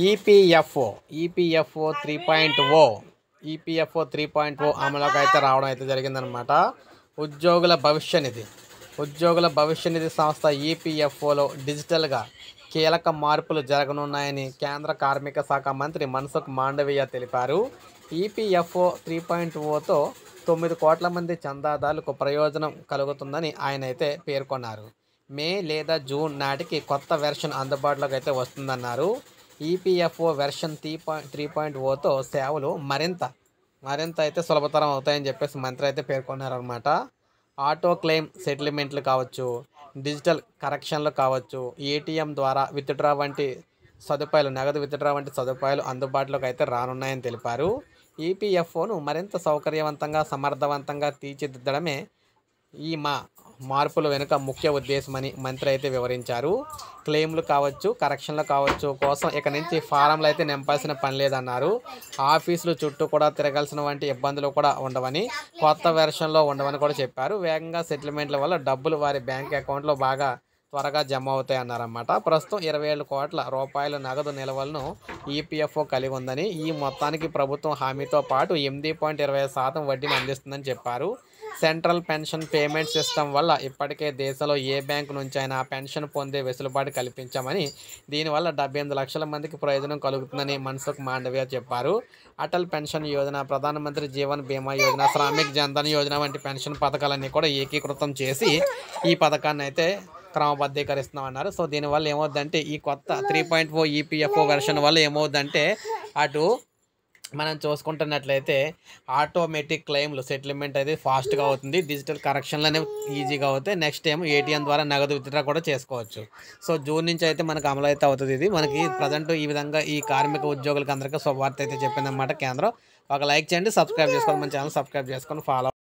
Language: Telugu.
ఈపీఎఫ్ఓ ఈపీఎఫ్ఓ 3.0 ఈపీఎఫ్ఓ 3.0 అమలులోకి అయితే రావడం అయితే జరిగిందనమాట. ఉద్యోగుల భవిష్య నిధి సంస్థ ఈపీఎఫ్ఓలో డిజిటల్గా కీలక మార్పులు జరగనున్నాయని కేంద్ర కార్మిక శాఖ మంత్రి మన్సుఖ్ మాండవీయ తెలిపారు. ఈపీఎఫ్ఓ 3.0తో 9 కోట్ల మంది చందాదారులకు ప్రయోజనం కలుగుతుందని ఆయన అయితే పేర్కొన్నారు. మే లేదా జూన్ నాటికి కొత్త వెర్షన్ అందుబాటులోకి అయితే వస్తుందన్నారు. ఈపీఎఫ్ఓ వెర్షన్ 3.0తో సేవలు మరింత అయితే సులభతరం అవుతాయని చెప్పేసి మంత్రి అయితే పేర్కొన్నారనమాట. ఆటో క్లెయిమ్ సెటిల్మెంట్లు కావచ్చు, డిజిటల్ కరెక్షన్లు కావచ్చు, ఏటీఎం ద్వారా విత్డ్రా వంటి సదుపాయాలు, నగదు విత్డ్రా వంటి సదుపాయాలు అందుబాటులోకి అయితే రానున్నాయని తెలిపారు. ఈపీఎఫ్ఓను మరింత సౌకర్యవంతంగా, సమర్థవంతంగా తీర్చిదిద్దడమే ఈ మార్పుల వెనుక ముఖ్య ఉద్దేశమని మంత్రి అయితే వివరించారు. క్లెయిమ్లు కావచ్చు, కరెక్షన్లు కావచ్చు కోసం ఇక నుంచి ఫారంలు అయితే నింపాల్సిన పని లేదన్నారు. ఆఫీసులు చుట్టూ కూడా తిరగాల్సిన వంటి ఇబ్బందులు కూడా ఉండవని, కొత్త వెర్షన్లో ఉండవని కూడా చెప్పారు. వేగంగా సెటిల్మెంట్ల వల్ల డబ్బులు వారి బ్యాంక్ అకౌంట్లో త్వరగా జమ అవుతాయి అన్నారన్నమాట. ప్రస్తుతం 27 కోట్ల రూపాయల నగదు నిల్వలను ఈపీఎఫ్ఓ కలిగి ఉందని, ఈ మొత్తానికి ప్రభుత్వం హామీతో పాటు 8.20% వడ్డీని అందిస్తుందని చెప్పారు. సెంట్రల్ పెన్షన్ పేమెంట్ సిస్టమ్ వల్ల ఇప్పటికే దేశంలో ఏ బ్యాంకు నుంచి అయినా పెన్షన్ పొందే వెసులుబాటు కల్పించామని, దీనివల్ల 78 లక్షల మందికి ప్రయోజనం కలుగుతుందని మన్సుఖ్ మాండవీయ చెప్పారు. అటల్ పెన్షన్ యోజన, ప్రధానమంత్రి జీవన్ బీమా యోజన, శ్రామిక్ జన్ధన్ యోజన వంటి పెన్షన్ పథకాలన్నీ కూడా ఏకీకృతం చేసి ఈ పథకాన్ని అయితే క్రమబద్ధీకరిస్తున్నామన్నారు. సో దీనివల్ల ఏమవుద్దంటే, ఈ కొత్త 3.0 ఈపీఎఫ్ఓ వెర్షన్ వల్ల ఏమవుద్దంటే, అటు మనం చూసుకుంటున్నట్లయితే ఆటోమేటిక్ క్లెయిమ్లు సెటిల్మెంట్ అయితే ఫాస్ట్గా అవుతుంది, డిజిటల్ కరెక్షన్లు అనేవి ఈజీగా అవుతాయి. నెక్స్ట్ ఏమో ఏటీఎం ద్వారా నగదు విత్డ్రా కూడా చేసుకోవచ్చు. సో జూన్ నుంచి అయితే మనకు అమలు అయితే అవుతుంది. ఇది మనకి ప్రజెంట్ ఈ విధంగా ఈ కార్మిక ఉద్యోగులకు అందరికీ శుభవార్త అయితే చెప్పిందన్నమాట కేంద్రం. ఒక లైక్ చేయండి, సబ్స్క్రైబ్ చేసుకోండి, మన ఛానల్ సబ్స్క్రైబ్ చేసుకొని ఫాలో